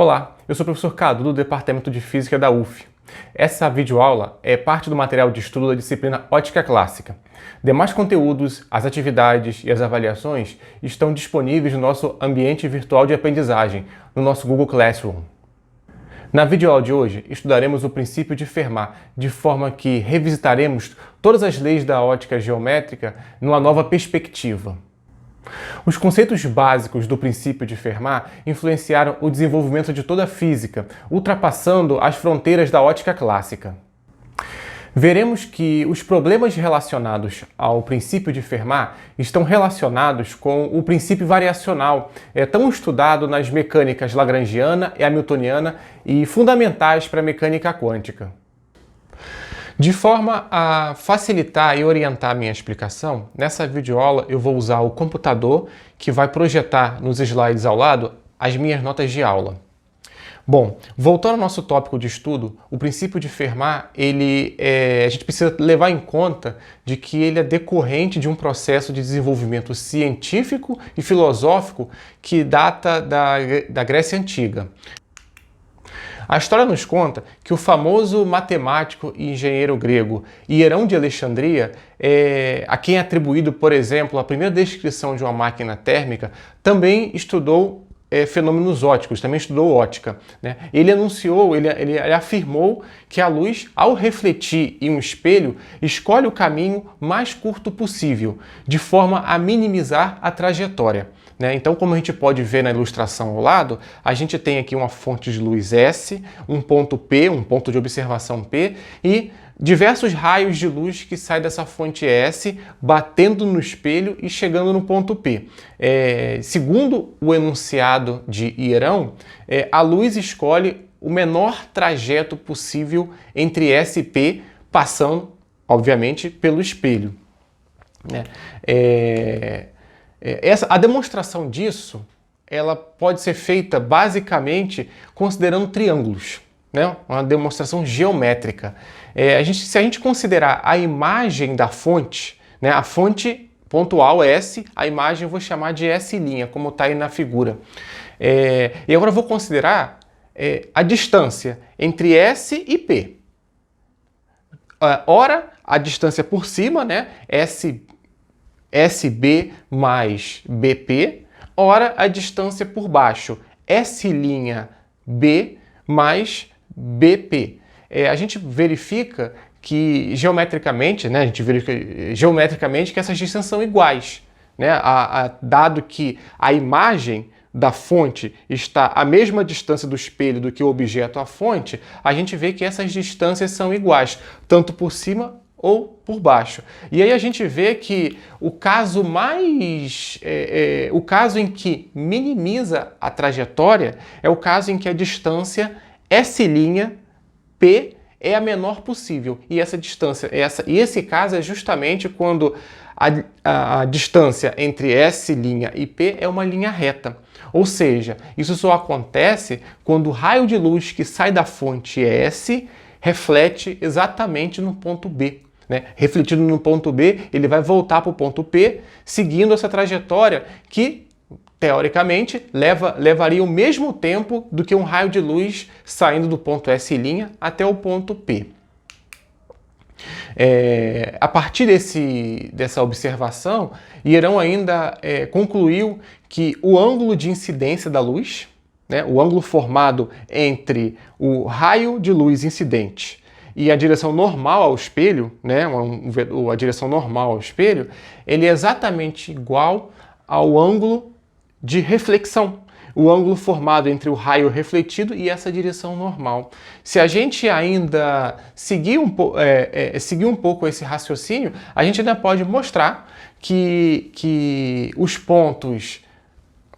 Olá, eu sou o professor Cadu do Departamento de Física da UF. Essa videoaula é parte do material de estudo da disciplina Ótica Clássica. Demais conteúdos, as atividades e as avaliações estão disponíveis no nosso ambiente virtual de aprendizagem, no nosso Google Classroom. Na videoaula de hoje, estudaremos o princípio de Fermat, de forma que revisitaremos todas as leis da ótica geométrica numa nova perspectiva. Os conceitos básicos do princípio de Fermat influenciaram o desenvolvimento de toda a física, ultrapassando as fronteiras da ótica clássica. Veremos que os problemas relacionados ao princípio de Fermat estão relacionados com o princípio variacional, tão estudado nas mecânicas lagrangiana e hamiltoniana e fundamentais para a mecânica quântica. De forma a facilitar e orientar a minha explicação, nessa videoaula eu vou usar o computador que vai projetar nos slides ao lado as minhas notas de aula. Bom, voltando ao nosso tópico de estudo, o princípio de Fermat, a gente precisa levar em conta de que ele é decorrente de um processo de desenvolvimento científico e filosófico que data da Grécia Antiga. A história nos conta que o famoso matemático e engenheiro grego Hierão de Alexandria, a quem é atribuído, por exemplo, a primeira descrição de uma máquina térmica, também estudou fenômenos ópticos, também estudou ótica, né? Ele afirmou que a luz, ao refletir em um espelho, escolhe o caminho mais curto possível, de forma a minimizar a trajetória. Então, como a gente pode ver na ilustração ao lado, a gente tem aqui uma fonte de luz S, um ponto P, um ponto de observação P, e diversos raios de luz que saem dessa fonte S, batendo no espelho e chegando no ponto P. Segundo o enunciado de Hierão, a luz escolhe o menor trajeto possível entre S e P, passando, obviamente, pelo espelho. A demonstração disso, ela pode ser feita basicamente considerando triângulos, uma demonstração geométrica. Se a gente considerar a imagem da fonte, a fonte pontual S, a imagem eu vou chamar de S', como está aí na figura. E agora eu vou considerar a distância entre S e P. Ora, a distância por cima, SB mais BP, ora a distância por baixo, S'B mais BP. A gente verifica que geometricamente, que essas distâncias são iguais, dado que a imagem da fonte está à mesma distância do espelho do que o objeto à fonte, a gente vê que essas distâncias são iguais, tanto por cima ou por baixo. E aí a gente vê que o caso em que minimiza a trajetória é o caso em que a distância S', P, é a menor possível. E essa distância, esse caso é justamente quando a distância entre S' e P é uma linha reta. Ou seja, isso só acontece quando o raio de luz que sai da fonte S reflete exatamente no ponto B. Refletido no ponto B, ele vai voltar para o ponto P, seguindo essa trajetória que, teoricamente, levaria o mesmo tempo do que um raio de luz saindo do ponto S' até o ponto P. A partir dessa observação, Hierão ainda concluiu que o ângulo de incidência da luz, o ângulo formado entre o raio de luz incidente e a direção normal ao espelho, a direção normal ao espelho, ele é exatamente igual ao ângulo de reflexão, o ângulo formado entre o raio refletido e essa direção normal. Se a gente ainda seguir um pouco esse raciocínio, a gente ainda pode mostrar que os pontos,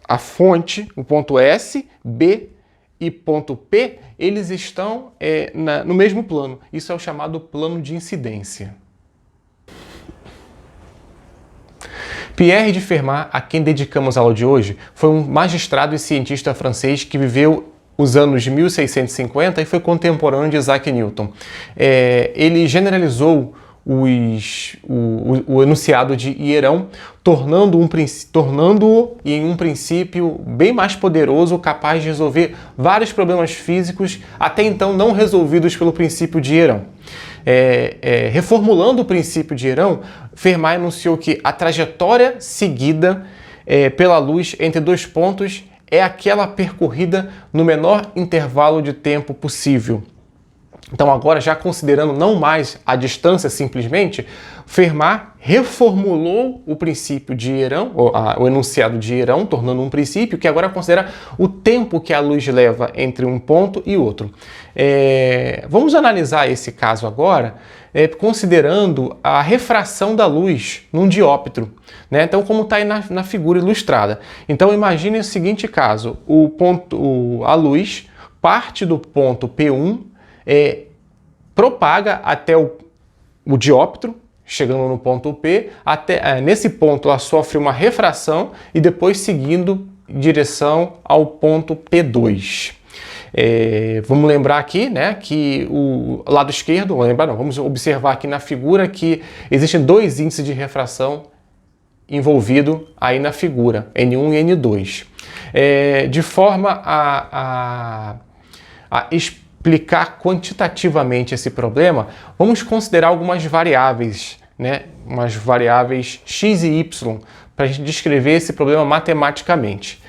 a fonte, o ponto S, B e ponto P, eles estão no mesmo plano. Isso é o chamado plano de incidência. Pierre de Fermat, a quem dedicamos a aula de hoje, foi um magistrado e cientista francês que viveu os anos de 1650 e foi contemporâneo de Isaac Newton. Ele generalizou o enunciado de Hierão, tornando-o em um princípio bem mais poderoso, capaz de resolver vários problemas físicos até então não resolvidos pelo princípio de Hierão. Reformulando o princípio de Hierão, Fermat enunciou que a trajetória seguida pela luz entre dois pontos é aquela percorrida no menor intervalo de tempo possível. Então agora, já considerando não mais a distância simplesmente, Fermat reformulou o princípio de Hierão, o enunciado de Hierão, tornando um princípio que agora considera o tempo que a luz leva entre um ponto e outro. Vamos analisar esse caso agora, considerando a refração da luz num dióptro, né? Então, como está aí na figura ilustrada. Então, imagine o seguinte caso: a luz parte do ponto P1, propaga até o dióptro, chegando no ponto P, nesse ponto ela sofre uma refração e depois seguindo em direção ao ponto P2. Vamos lembrar aqui, né, que o lado esquerdo, vamos observar aqui na figura que existem dois índices de refração envolvidos aí na figura, N1 e N2. De forma a explicar quantitativamente esse problema, vamos considerar algumas variáveis, né? Umas variáveis x e y, para a gente descrever esse problema matematicamente.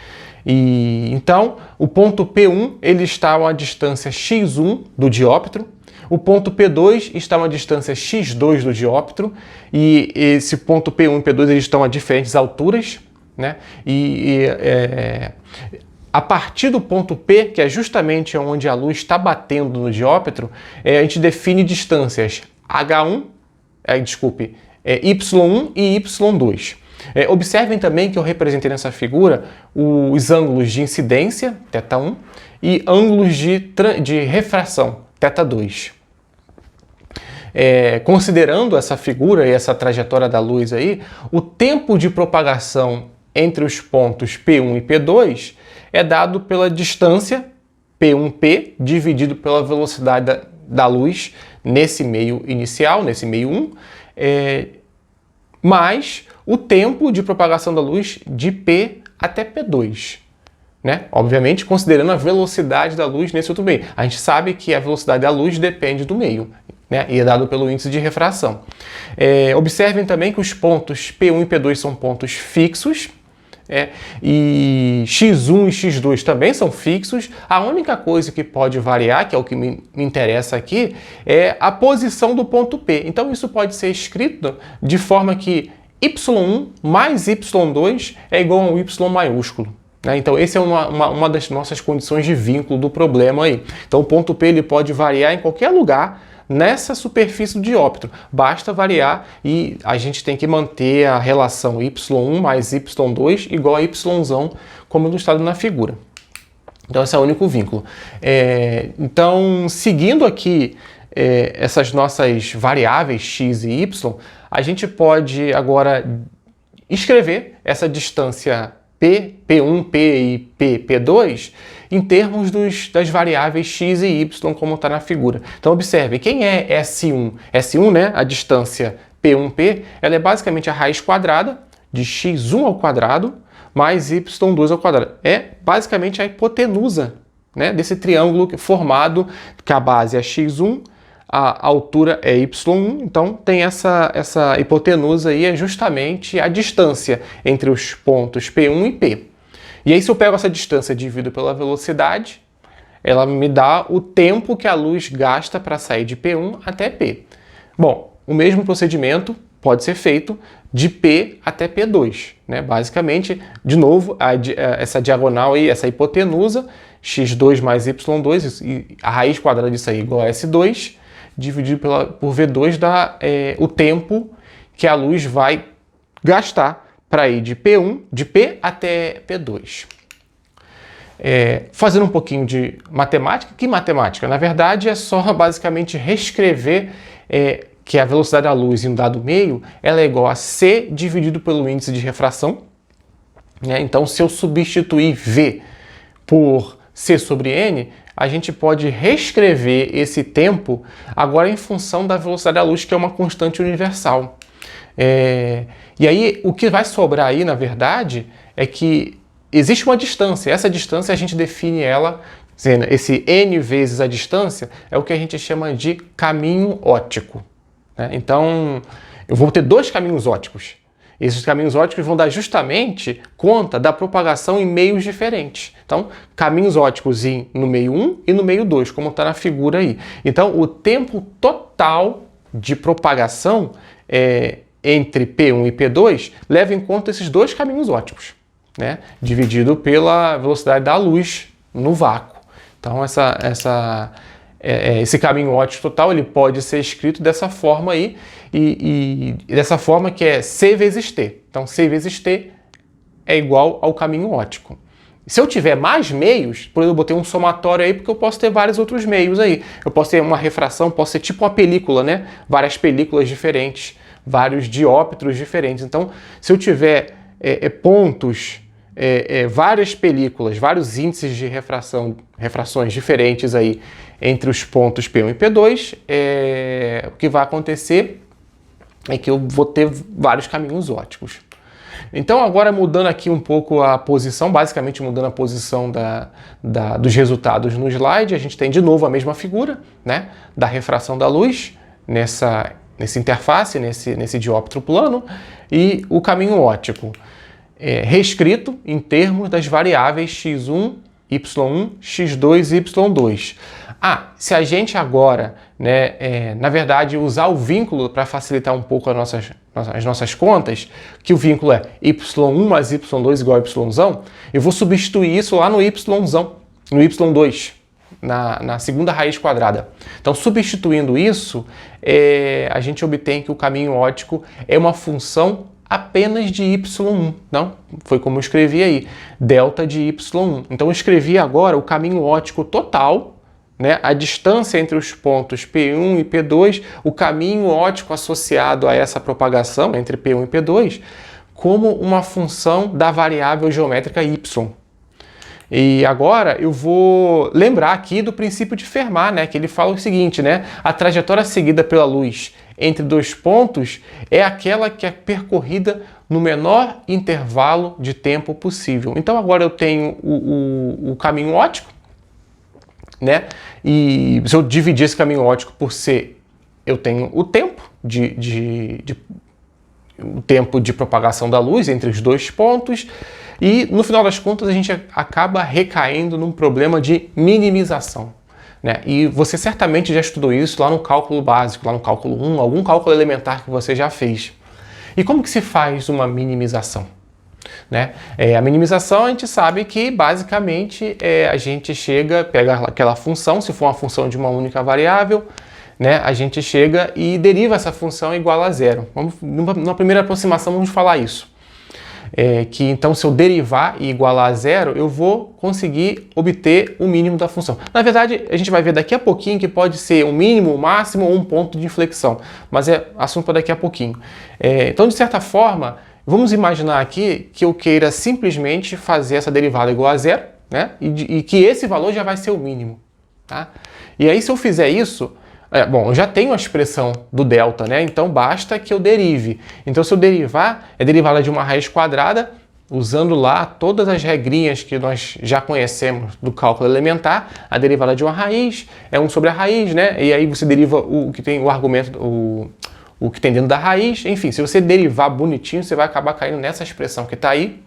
Então, o ponto P1 ele está a uma distância x1 do dióptro, o ponto P2 está a uma distância x2 do dióptro, e esse ponto P1 e P2 eles estão a diferentes alturas, né? A partir do ponto P, que é justamente onde a luz está batendo no dióptro, a gente define distâncias Y1 e Y2. Observem também que eu representei nessa figura os ângulos de incidência, θ1, e ângulos de refração, θ2. Considerando essa figura e essa trajetória da luz aí, o tempo de propagação entre os pontos P1 e P2 é dado pela distância P1P dividido pela velocidade da luz nesse meio inicial, nesse meio 1, mais o tempo de propagação da luz de P até P2. Né? Obviamente, considerando a velocidade da luz nesse outro meio. A gente sabe que a velocidade da luz depende do meio, né? E é dado pelo índice de refração. Observem também que os pontos P1 e P2 são pontos fixos, e x1 e x2 também são fixos. A única coisa que pode variar, que é o que me interessa aqui, é a posição do ponto P. Então isso pode ser escrito de forma que y1 mais y2 é igual a um y maiúsculo. Então essa é uma das nossas condições de vínculo do problema aí. Então o ponto P ele pode variar em qualquer lugar nessa superfície do dióptro. Basta variar e a gente tem que manter a relação y1 mais y2 igual a y, como ilustrado na figura. Então esse é o único vínculo. Então, seguindo aqui essas nossas variáveis x e y, a gente pode agora escrever essa distância P1, P e P2 em termos das variáveis x e y, como está na figura. Então, observe, quem é S1? S1, né, a distância P1P, ela é basicamente a raiz quadrada de x1 ao quadrado mais y2 ao quadrado. É basicamente a hipotenusa, né, desse triângulo formado, que a base é x1, a altura é y1, então tem essa hipotenusa aí, é justamente a distância entre os pontos P1 e P. E aí, se eu pego essa distância e divido pela velocidade, ela me dá o tempo que a luz gasta para sair de P1 até P. Bom, o mesmo procedimento pode ser feito de P até P2, né? Basicamente, de novo, essa diagonal aí, essa hipotenusa, x2 mais y2, e a raiz quadrada disso aí igual a S2, dividido por V2 dá o tempo que a luz vai gastar para ir de P até P2. Fazendo um pouquinho de matemática. Que matemática? Na verdade, é só basicamente reescrever que a velocidade da luz em um dado meio ela é igual a C dividido pelo índice de refração. Então, se eu substituir V por C sobre N, a gente pode reescrever esse tempo agora em função da velocidade da luz, que é uma constante universal. E aí, o que vai sobrar aí, na verdade, é que existe uma distância. Essa distância a gente define ela, dizendo, esse n vezes a distância é o que a gente chama de caminho óptico, né? Então, eu vou ter dois caminhos ópticos. Esses caminhos ópticos vão dar justamente conta da propagação em meios diferentes. Então, caminhos ópticos no meio 1 e no meio 2, como está na figura aí. Então, o tempo total de propagação entre P1 e P2 leva em conta esses dois caminhos ópticos, né? Dividido pela velocidade da luz no vácuo. Então, esse caminho óptico total ele pode ser escrito dessa forma aí, e dessa forma que é C vezes T. Então, C vezes T é igual ao caminho óptico. Se eu tiver mais meios, por exemplo, eu botei um somatório aí porque eu posso ter vários outros meios aí. Eu posso ter uma refração, posso ser tipo uma película, né? Várias películas diferentes, vários dióptros diferentes. Então, se eu tiver pontos, várias películas, vários índices de refrações diferentes aí entre os pontos P1 e P2, o que vai acontecer é que eu vou ter vários caminhos ópticos. Então, agora mudando aqui um pouco a posição, basicamente mudando a posição dos resultados no slide, a gente tem de novo a mesma figura, né, da refração da luz nessa interface, nesse dióptro plano, e o caminho óptico reescrito em termos das variáveis x1, y1, x2 e y2. Se a gente agora, na verdade, usar o vínculo para facilitar um pouco as nossas contas, que o vínculo é y1 mais y2 igual a y, eu vou substituir isso lá no no y2, na segunda raiz quadrada. Então, substituindo isso, a gente obtém que o caminho óptico é uma função apenas de y1, não? Foi como eu escrevi aí, delta de y1. Então, eu escrevi agora o caminho óptico total, né, a distância entre os pontos P1 e P2, o caminho óptico associado a essa propagação entre P1 e P2, como uma função da variável geométrica y. E agora eu vou lembrar aqui do princípio de Fermat, né, que ele fala o seguinte, né, a trajetória seguida pela luz entre dois pontos é aquela que é percorrida no menor intervalo de tempo possível. Então agora eu tenho o caminho óptico, né? E se eu dividir esse caminho óptico por C, eu tenho o tempo o tempo de propagação da luz entre os dois pontos, e no final das contas a gente acaba recaindo num problema de minimização, né? E você certamente já estudou isso lá no cálculo básico, lá no cálculo 1, algum cálculo elementar que você já fez. E como que se faz uma minimização? Né? A minimização, a gente sabe que basicamente a gente pega aquela função, se for uma função de uma única variável, né, a gente chega e deriva essa função igual a zero. Na primeira aproximação vamos falar isso. Que então, se eu derivar e igualar a zero, eu vou conseguir obter o mínimo da função. Na verdade, a gente vai ver daqui a pouquinho que pode ser um mínimo, um máximo ou um ponto de inflexão, mas é assunto para daqui a pouquinho. Então, de certa forma, vamos imaginar aqui que eu queira simplesmente fazer essa derivada igual a zero, né? E que esse valor já vai ser o mínimo, tá? E aí, se eu fizer isso, eu já tenho a expressão do delta, né? Então basta que eu derive. Então, se eu derivar, é derivada de uma raiz quadrada, usando lá todas as regrinhas que nós já conhecemos do cálculo elementar. A derivada de uma raiz é 1 sobre a raiz, né? E aí você deriva o que tem o argumento, o que tem dentro da raiz. Enfim, se você derivar bonitinho, você vai acabar caindo nessa expressão que está aí.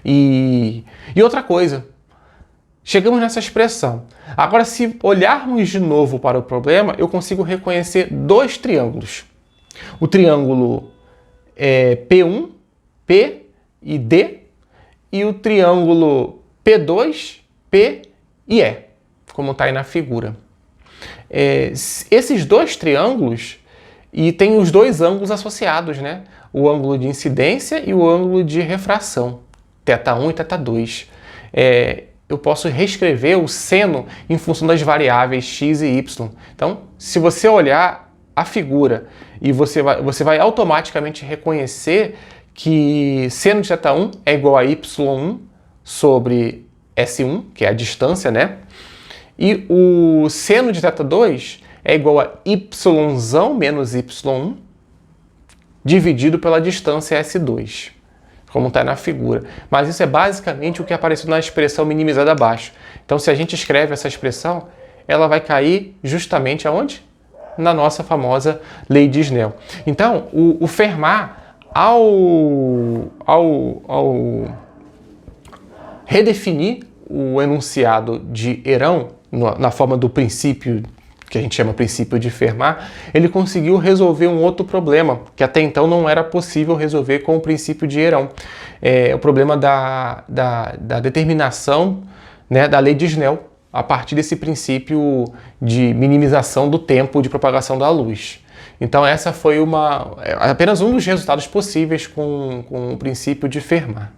E outra coisa, chegamos nessa expressão. Agora, se olharmos de novo para o problema, eu consigo reconhecer dois triângulos. O triângulo P1, P e D, e o triângulo P2, P e E, como está aí na figura. Esses dois triângulos, e tem os dois ângulos associados, né? O ângulo de incidência e o ângulo de refração, θ1 e θ2. Eu posso reescrever o seno em função das variáveis x e y. Então, se você olhar a figura e você vai automaticamente reconhecer que seno de θ1 é igual a y1 sobre S1, que é a distância, né? E o seno de θ2 é igual a y menos y1 dividido pela distância S2, como está na figura. Mas isso é basicamente o que apareceu na expressão minimizada abaixo. Então, se a gente escreve essa expressão, ela vai cair justamente aonde? Na nossa famosa lei de Snell. Então, o Fermat, ao redefinir o enunciado de Hérão na forma do princípio que a gente chama princípio de Fermat, ele conseguiu resolver um outro problema que até então não era possível resolver com o princípio de Hérão. O problema da determinação, né, da lei de Snell a partir desse princípio de minimização do tempo de propagação da luz. Então essa foi apenas um dos resultados possíveis com o princípio de Fermat.